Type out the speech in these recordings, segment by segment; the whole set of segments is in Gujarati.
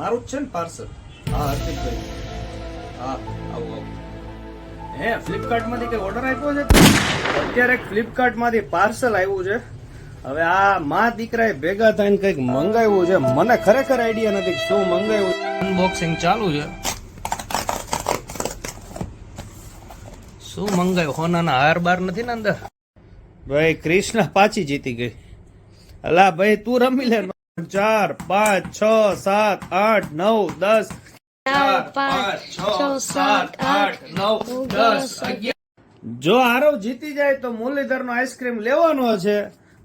મારું જ છે ને પાર્સલ. હા હર્ષિતભાઈ, હા આવું આવું. હે ફ્લિપકાર્ટ માંથી કઈ ઓર્ડર આપ્યો છે? અત્યારે ફ્લિપકાર્ટ માંથી પાર્સલ આવ્યું છે. હવે આ માં દીકરાએ ભેગા થઈને કઈક મંગાવ્યું છે. મને ખરેખર આઈડિયા નથી શું મંગાવ્યું. અનબોક્સિંગ ચાલુ છે. શું મંગાવ્યું? હોનાના હાર બાર નથી ને અંદર? ભાઈ કૃષ્ણ પાછી જીતી ગઈ. અલા ભાઈ તું રમી લે. 4 5 6 7 8 9 10 4 5 6 7 8 9 10 11. જો આરવ જીતી જાય તો મુરલીધર નો આઈસ્ક્રીમ લેવાનો છે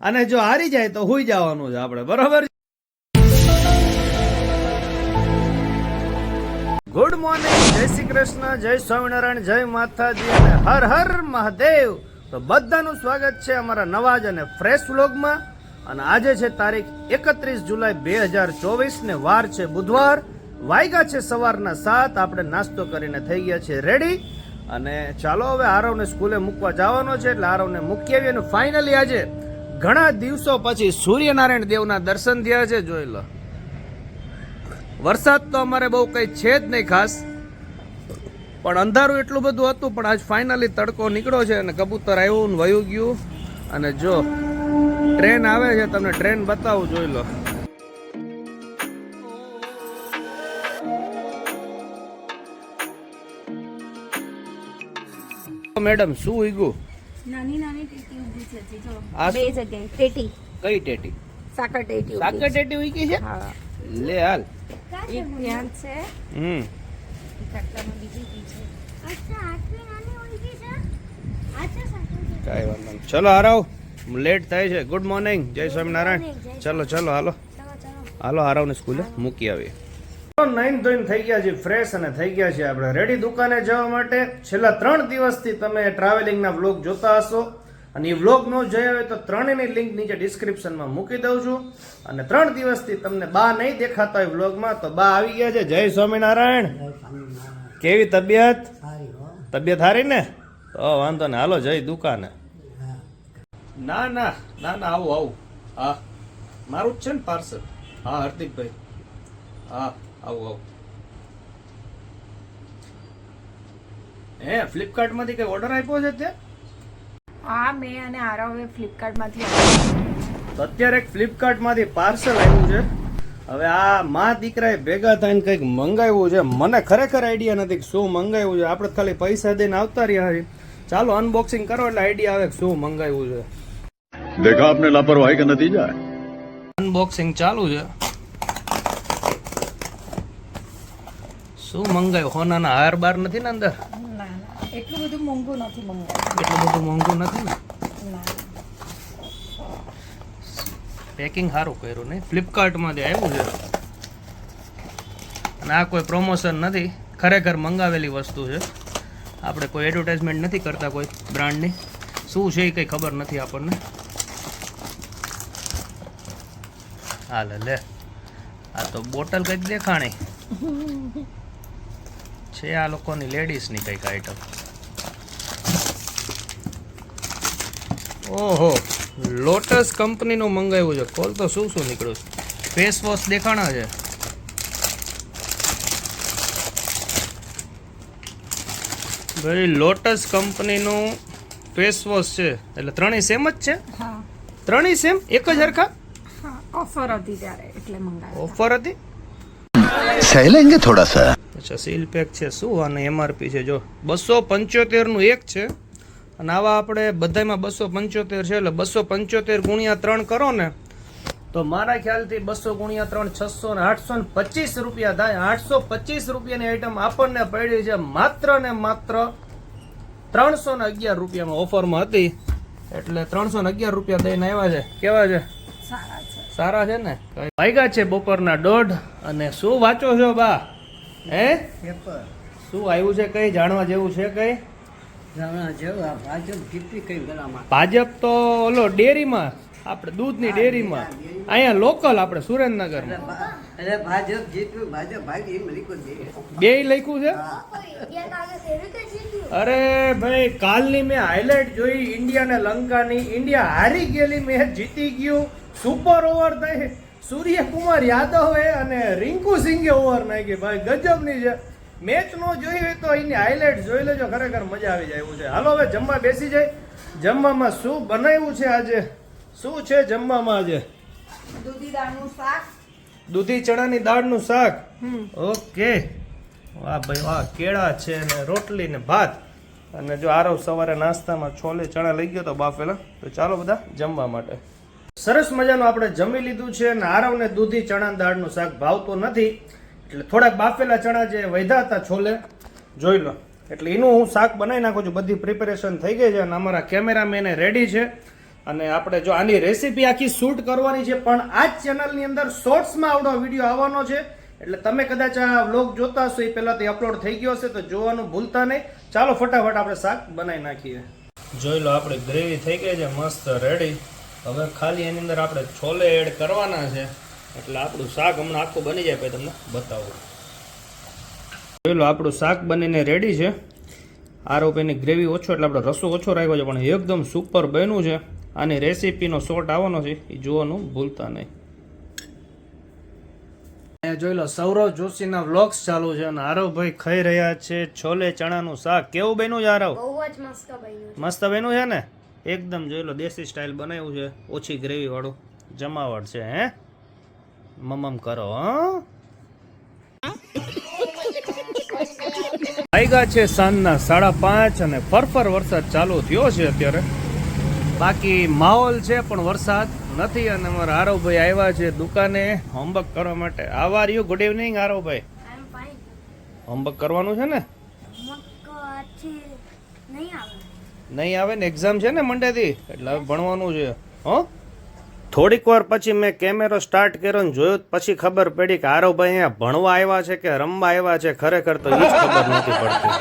અને જો હારી જાય તો હુઈ જવાનું છે આપણે, બરોબર? ગુડ મોર્નિંગ, જય શ્રી કૃષ્ણ, જય સ્વામિનારાયણ, જય માતાજી અને હર હર મહાદેવ. તો બધાનું સ્વાગત છે અમારા નવા જ અને ફ્રેશ વ્લોગમાં. અને આજે છે તારીખ 31 જુલાઈ 2024 ને વાર છે બુધવાર. વાગ્યા છે સવારના 7. આપણે નાસ્તો કરીને થઈ ગયા છે રેડી અને ચાલો હવે આરવને સ્કૂલે મૂકવા જવાનો છે એટલે આરવને મૂકી આવીએ. અને ફાઇનલી આજે ઘણા દિવસો પછી સૂર્યનારાયણ દેવના દર્શન થયા છે. જોઈ લો, વરસાદ તો અમારે બહુ કઈ છે જ નહીં ખાસ, પણ અંધારું એટલું બધું હતું. પણ આજ ફાઇનલી તડકો નીકળ્યો છે અને કબૂતર આવ્યું ને વયું ગયું. અને જો ટ્રેન આવે છે, તમને ટ્રેન બતાવું, જોઈ લો. મેડમ શું ઉગ્યું? નાની નાની ટેટી ઊભી છે જી જો. આ બે જગ્યાએ ટેટી. કઈ ટેટી? સાકર ટેટી. સાકર ટેટી ઉગી છે? હા. લે હાલ. એક ધ્યાન છે. કાટલામાં બીજી કી છે. અચ્છા આટલી નાની ઉલકી છે. અચ્છા સાકર કઈ વાંધો નહીં. ચલો આરવ, લેટ થાય છે. ગુડ મોર્નિંગ, જય સ્વામિનારાયણ. ચલો ચલો હાલો હાલો આરવને સ્કૂલે મૂકી આવીએ. નાઈન ધોઈને થઈ ગયા છે ફ્રેશ અને થઈ ગયા છે આપણે રેડી દુકાને જવા માટે. છેલ્લા 3 દિવસથી તમે ટ્રાવેલિંગના વ્લોગ જોતા હશો અને એ વ્લોગ ન જોયા હોય તો ત્રણેયની લિંક નીચે ડિસ્ક્રિપ્શનમાં મૂકી દઉં છું. અને 3 દિવસથી તમને બા નહીં દેખાતા હોય વ્લોગમાં, તો બા આવી ગયા છે. જય સ્વામિનારાયણ. કેવી તબિયત? તબિયત સારી ને? તો વાંધો ને, હાલો જય દુકાને. ના ના ના ના, આવું આવું. હા મારું જ છે ને પાર્સલ. હા હાર્દિકભાઈ, હા આવું આવું. હે ફ્લિપકાર્ટ માંથી કઈ ઓર્ડર આપ્યો છે તે? હા, મેં અને આરવે ફ્લિપકાર્ટ માંથી તો અત્યારે એક ફ્લિપકાર્ટ માંથી પાર્સલ આવ્યું છે. હવે આ માં દીકરાએ ભેગા થઈને કઈક મંગાવ્યું છે. મને ખરેખર આઈડિયા નથી શું મંગાવ્યું છે. આપણે ખાલી પૈસા દઈને આવતા રહ્યા છીએ. ચાલો અનબોક્સિંગ કરો એટલે આઈડિયા આવે કે શું મંગાવ્યું છે. देखा आपने लापरवाही का नतीजा है. અનબોક્સિંગ ચાલુ છે. શું મંગાવ્યું? હોનાના હાર બાર નથી ને અંદર? ના એટલું બધું મોંઘું નથી મંગાવ્યું. એટલું બધું મોંઘું નથી ને? પેકિંગ સારું કર્યું નહીં. ફ્લિપકાર્ટમાંથી આવ્યું છે અને આ કોઈ પ્રમોશન નથી, ખરેખર મંગાવેલી વસ્તુ છે. આપણે કોઈ એડવર્ટાઇઝમેન્ટ નથી કરતા કોઈ બ્રાન્ડની. શું છે એ કંઈ ખબર નથી આપણને. હાલે લે, આ તો બોટલ કંઈક દેખાણી છે. આ લોકોની લેડીઝની કંઈક આઈટમ. ઓહો, લોટસ કંપનીનું મંગાવ્યું છે. કોલ તો શું શું નીકળ્યું છે? ફેસ વોશ દેખાણા છે. ભાઈ લોટસ કંપનીનું ફેસ વોશ છે. એટલે ત્રણેય સેમ જ છે? હા ત્રણેય સેમ, એક જ હરખા? હા, ઓફર હતી ત્યારે એટલે મંગાવ્યું. ઓફર હતી? सहलेंगे थोड़ा सा. અચ્છા, સીલ પેક છે. શું આને એમઆરપી છે? જો 275 નું એક છે અને આવા આપણે બધામાં 275 છે. એટલે 275 ગુણ્યા 3 કરો ને તો મારા ખ્યાલથી 200 ગુણ્યા 3 600 ને 825 રૂપિયા થાય. 825 રૂપિયાની આઈટમ આપણને પડી છે માત્ર ને માત્ર 311 રૂપિયામાં ઓફરમાં હતી. એટલે 311 રૂપિયા દઈને આવ્યા છે. કેવા છે? સારા છે. સારા છે ને? વાગ્યા છે બપોરના 1:30 અને શું વાંચો છો બા? હે શું આવ્યું છે? કઈ જાણવા જેવું છે? કઈ ભાજપ તો ઓલો ડેરીમાં, આપણે દૂધની ડેરીમાં, અહીંયા લોકલ આપણે સુરેન્દ્રનગરમાં બે લખ્યું છે. અરે ભાઈ, કાલની મેં હાઇલાઇટ જોઈ ઇન્ડિયા ને લંકાની. ઇન્ડિયા હારી ગયેલી મેચ જીતી ગયું. સુપર ઓવર થઈ સૂર્યકુમાર યાદવે અને રિંકુ સિંઘે ઓવર નાખી ભાઈ, ગજબની છે. મેચ નો જોઈ હોય તો એની હાઇલાઇટ જોઈ લેજો, ખરેખર મજા આવી જાય એવું છે. હાલો હવે જમવા બેસી જાય. જમવામાં શું બનાવ્યું છે આજે? શું છે જમવામાં આજે? દૂધી દાળનું શાક. દૂધી ચણાની દાળનું શાક. ઓકે, વાહ ભાઈ વાહ. કેળા છે ને રોટલી ને ભાત. અને જો આરવ સવારે નાસ્તામાં છોલે ચણા લઈ ગયો તો બાફેલા. તો ચાલો બધા જમવા માટે. સરસ મજાનું આપણે જમી લીધું છે અને આરવને દૂધી ચણા દાળનું શાક ભાવતું નથી, એટલે થોડાક બાફેલા ચણા જે વધ્યા હતા છોલે જોઈ લો, એટલે એનું હું શાક બનાવી નાખું છું. બધી પ્રિપેરેશન થઈ ગઈ છે અને અમારા કેમેરામેન રેડી છે. અને આપણે જો આની રેસીપી આખી શૂટ કરવાની છે, પણ આ જ ચેનલની અંદર શોર્ટ્સમાં આવડો વિડીયો આવવાનો છે, એટલે તમે કદાચ આ વ્લોગ જોતા હશો એ પહેલાંથી અપલોડ થઈ ગયો હશે, તો જોવાનું ભૂલતા નહીં. ચાલો ફટાફટ આપણે શાક બનાવી નાખીએ. જોઈ લો આપણે ગ્રેવી થઈ ગઈ છે મસ્ત રેડી. હવે ખાલી એની અંદર આપણે છોલે એડ કરવાના છે, એટલે આપણું શાક હમણાં આખું બની જાય પછી તમને બતાવું. જોઈ લો આપણું શાક બનીને રેડી છે. આરોપીની ગ્રેવી ઓછો એટલે આપણે રસો ઓછો રાખ્યો છે, પણ એકદમ સુપર બન્યું છે. આની રેસીપીનો શોર્ટ આવવાનો છે, એ જોવાનું ભૂલતા નહીં. જોઈ લો સૌરવ જોશીના વ્લોગ્સ ચાલુ છે અને આરવભાઈ ખાઈ રહ્યા છે છોલે ચણાનું શાક. કેવું બન્યું છે આરવ? બહુ જ મસ્ત બન્યું. મસ્ત બન્યું છે ને એકદમ. જોઈ લો દેશી સ્ટાઇલ બનાવ્યું છે, ઓછી ગ્રેવી વાળું જમાવટ છે. હે મમમ કરો. વાગ્યા છે સાંજના 5:30 અને ફરફર વરસાદ ચાલુ થયો છે અત્યારે. બાકી માહોલ છે પણ વરસાદ નથી. અને અમારા આરવભાઈ આવ્યા છે દુકાને હોમવર્ક કરવા માટે. How are you? Good evening આરવભાઈ. I am fine. હોમવર્ક કરવાનું છે ને? નહીં આવે. નહીં આવે ને, એક્ઝામ છે ને મંડેથી, એટલે હવે ભણવાનું છે. હો થોડીક વાર પછી મેં કેમેરો સ્ટાર્ટ કર્યો ને જોયું, પછી ખબર પડી કે આરવભાઈ અહીંયા ભણવા આવ્યા છે કે રમવા આવ્યા છે. ખરેખર તો એ જ ખબર નથી પડતી.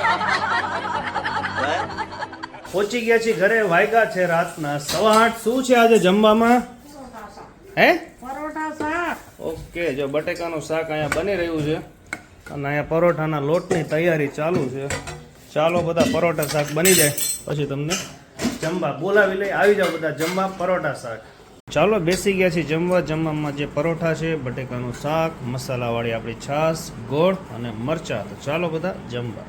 પહોંચી ગયા છીએ ઘરે. વાગ્યા છે રાતના 8:15. શું છે આજે જમવામાં? હે પરોઠા શાક. ઓકે, જો બટેકાનું શાક અહીંયા બની રહ્યું છે અને અહીંયા પરોઠાના લોટની તૈયારી ચાલુ છે. ચાલો બધા પરોઠા શાક બની જાય પછી તમને જમવા બોલાવી લઈ. આવી જાઓ બધા જમવા પરોઠા શાક. ચાલો બેસી ગયા છીએ જમવા. જમવામાં જે પરોઠા છે, બટેકાનું શાક, મસાલાવાળી આપણી છાશ, ગોળ અને મરચા. તો ચાલો બધા જમવા.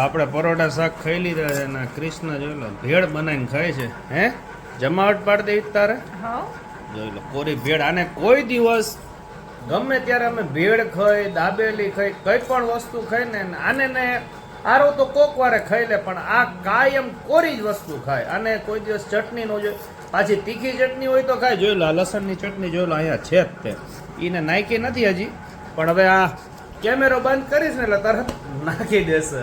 આપણે પરોઠા શાક ખાઈ લીધા છે અને કૃષ્ણ જોઈ લો ભેળ બનાવીને ખાય છે. હે જમાવટ પાડી દેવી તારે? જોઈ લો કોરી ભેળ. આને કોઈ દિવસ ગમે ત્યારે અમે ભેળ ખાઈ, દાબેલી ખાઈ, કઈ પણ વસ્તુ ખાઈ ને આને ને આરો તો કોક વારે ખાઈ લે, પણ આ કાયમ કોરી જ વસ્તુ ખાય. આને કોઈ દિવસ ચટણી નો જોઈએ, પાછી તીખી ચટણી હોય તો ખાય. જોઈ લો આ લસણની ચટણી જોઈ લો અહીંયા છે જ તે. એને નાખી નથી હજી, પણ હવે આ કેમેરો બંધ કરીશ ને એટલે તરત નાખી દેશે.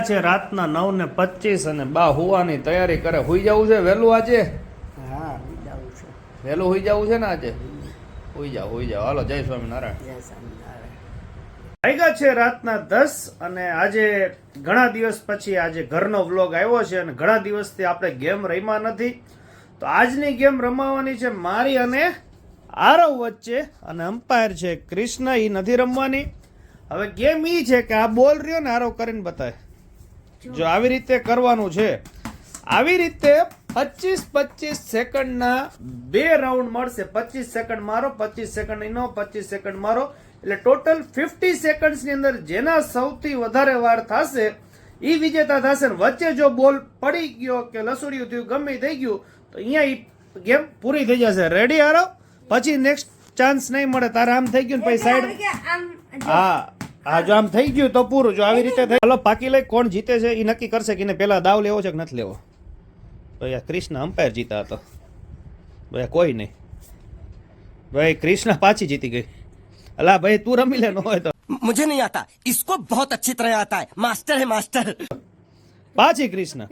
છે રાતના 9:25 અને બા હુવાની તૈયારી કરે. હુઈ જવું છે વહેલું આજે? હા, જાવું છે. વહેલું હુઈ જવું છે ને આજે? હુઈ જાવ. હાલો જય સ્વામિનારાયણ. જય સ્વામિનારાયણ. વાગ્યા છે રાતના 10 અને આજે ઘણા દિવસ પછી આજે ઘરનો વ્લોગ આવ્યો છે અને ઘણા દિવસથી આપણે ગેમ રમ્યા નથી, તો આજની ગેમ રમાવાની છે મારી અને આરવ વચ્ચે. અને અમ્પાયર છે કૃષ્ણ, એ નથી રમવાની. હવે ગેમ ઈ છે કે આ બોલ રહ્યો ને આરવ કરીને બતાય. જો આવી રીતે કરવાનું છે. આવી રીતે 25 સેકન્ડના 2 રાઉન્ડ મળશે. 25 સેકન્ડ મારો, 25 સેકન્ડ એનો, 25 સેકન્ડ મારો, એટલે ટોટલ 50 સેકન્ડ્સની અંદર જેના સૌથી વધારે વાર થશે એ વિજેતા થશે. વચ્ચે જો બોલ પડી ગયો કે લસુડિયું થયું, ગમે થઈ ગયું, તો અહીંયા ગેમ પૂરી થઈ જશે. રેડી આરવ? પછી નેક્સ્ટ ચાન્સ નહીં મળે. તારે આમ થઈ ગયું ને પછી સાઈડ. હા હા, જો આમ થઈ ગયું તો પૂરું. જો આવી રીતે થાય. હાલો પાકી લઈ કોણ જીતે છે એ નક્કી કરશે કે એને પેલા દાવ લેવો છે કે નથી લેવો. ભાઈ કૃષ્ણ અમ્પાયર જીતા હતો. ભાઈ કોઈ નહીં. ભાઈ કૃષ્ણ પાછી જીતી ગઈ. અલા ભાઈ તું રમી લે. ન હોય તો मुझे नहीं आता, इसको बहुत अच्छी तरह आता है. मास्टर है मास्टर. પાછી કૃષ્ણ.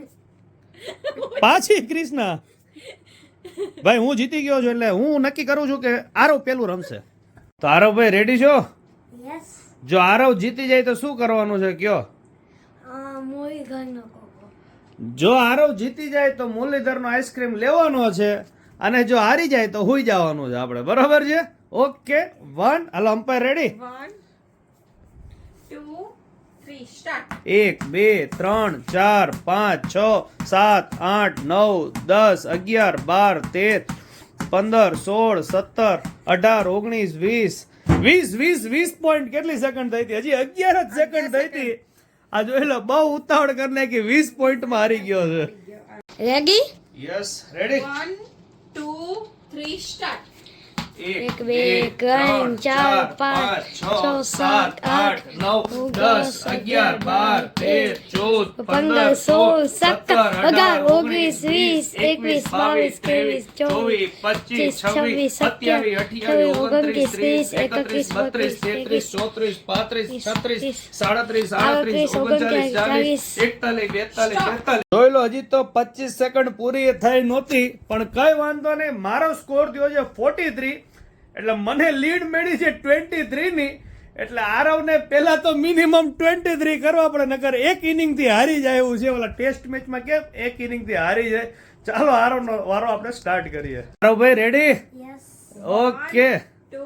ભાઈ હું જીતી ગયો છું એટલે હું નક્કી કરું છું કે આરવ પેલું રમશે. તો આરવ ભાઈ રેડી છો? યસ. જો આરવ જીતી જાય તો શું કરવાનું છે કયો? મોઈ ઘરનો કોકો. જો આરવ જીતી જાય તો મુરલીધરનો આઈસ્ક્રીમ લેવાનો છે અને જો હારી જાય તો હુઈ જવાનું છે આપણે. બરોબર છે? ઓકે 1. હાલો અમ્પાયર રેડી? 1 2 3 સ્ટાર્ટ. 1 2 3 4 5 6 7 8 9 10 11 12 13 15 16 17 18 19 20 પોઈન્ટ કેટલી સેકન્ડ થઈ હતી? હજી 11 જ સેકન્ડ થઈ હતી. આ જોઈ લો, બહુ ઉતાવળ કરી નાખી, 20 પોઈન્ટમાં હારી ગયો છે. રેડી? Yes, ready. 1 2 3 સ્ટાર્ટ. 1 2 3 4 5 6 7 8 9 10 11 12 13 14 15 16 17 18 19 20 21 22 23 24 25 27 28 29 30 31 32 33 34 35 36 37 38 39 40 જોઈ લો, હજી તો 25 સેકન્ડ પૂરી થઈ નહોતી, પણ કઈ વાંધો નહીં. મારો સ્કોર થયો છે 43, એટલે મને લીડ મળી છે 23 ની. એટલે આરવને પહેલા તો મિનિમમ 23 કરવા પડે, નકર એક ઇનિંગ થી હારી જાય એવું છે. ઓલા ટેસ્ટ મેચમાં કેમ એક ઇનિંગ થી હારી જાય. ચાલો, આરવનો વારો આપણે સ્ટાર્ટ કરીએ. આરવભાઈ રેડી? યસ. ઓકે. 2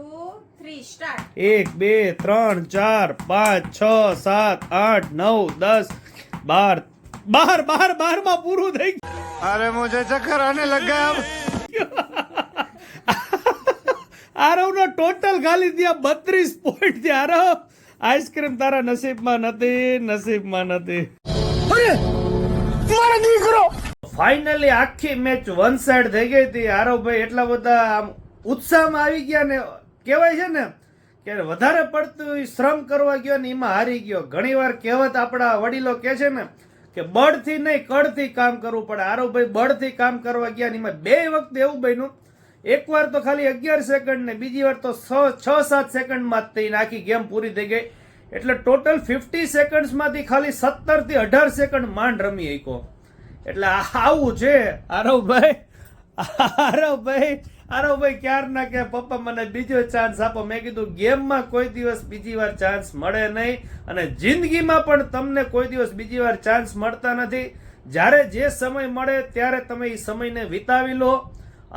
3 સ્ટાર્ટ. 1 2 3 4 5 6 7 8 9 10 12 માં પૂરું થઈ ગયું. अरे मुझे चक्कर आने लग गया अब. આરવનો ટોટલ ખાલી થયા 32 પોઈન્ટ થયા. આરવ, આઈસ્ક્રીમ તારા નસીબમાં નથી. ફાઇનલી આખી મેચ વન સાઈડ થઈ ગઈ હતી. આરવભાઈ એટલા બધા આમ ઉત્સાહમાં આવી ગયા ને, કહેવાય છે ને કે વધારે પડતું શ્રમ કરવા ગયો ને એમાં હારી ગયો. ઘણી વાર કહેવત આપણા વડીલો કહે છે ને કે બળથી નહીં કળથી કામ કરવું પડે. આરવભાઈ બળથી કામ કરવા ગયા ને એમાં 2 વખત એવું બન્યું, એક વાર તો ખાલી 11 સેકન્ડ ને બીજી વાર તો 6-7 સેકન્ડમાં જ થઈને આખી ગેમ પૂરી થઈ ગઈ. એટલે ટોટલ 50 સેકન્ડ્સમાંથી ખાલી 17 થી 18 સેકન્ડ માંડ રમી શક્યો. એટલે આવું છે આરવભાઈ ક્યારના કે પપ્પા મને બીજો ચાન્સ આપો. મેં કીધું ગેમમાં કોઈ દિવસ બીજી વાર ચાન્સ મળે નહીં, અને જિંદગીમાં પણ તમને કોઈ દિવસ બીજી વાર ચાન્સ મળતા નથી. જ્યારે જે સમય મળે ત્યારે તમે એ સમયને વિતાવી લો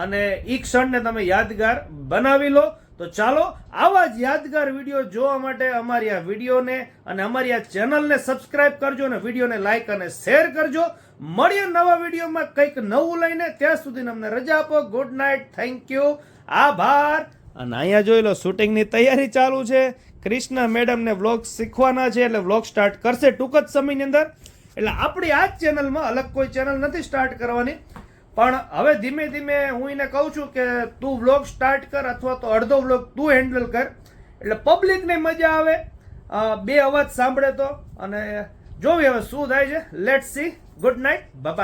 અને એ ક્ષણને તમે યાદગાર બનાવી લો. તો ચાલો, આવા જ યાદગાર વિડીયો જોવા માટે અમારી આ વિડીયોને અને અમારી આ ચેનલને સબસ્ક્રાઇબ કરજો અને વિડીયોને લાઈક અને શેર કરજો. મળીએ નવા વિડીયોમાં કંઈક નવું લઈને. ત્યાં સુધી અમને રજા આપો. ગુડ નાઇટ, થેન્ક યુ, આભાર. અને અહીંયા જોઈ લો, શૂટિંગની તૈયારી ચાલુ છે. કૃષ્ણા મેડમને વ્લોગ શીખવાના છે, એટલે વ્લોગ સ્ટાર્ટ કરશે ટૂંક જ સમયની અંદર. એટલે આપણી આ જ ચેનલમાં, અલગ કોઈ ચેનલ નથી સ્ટાર્ટ કરવાની, પણ હવે ધીમે ધીમે હું એને કહું છું કે તું વ્લોગ સ્ટાર્ટ કર, અથવા તો અડધો વ્લોગ તું હેન્ડલ કર, એટલે પબ્લિકને મજા આવે, 2 અવાજ સાંભળે તો. અને જોવી હવે શું થાય છે. Let's see. Good night, by.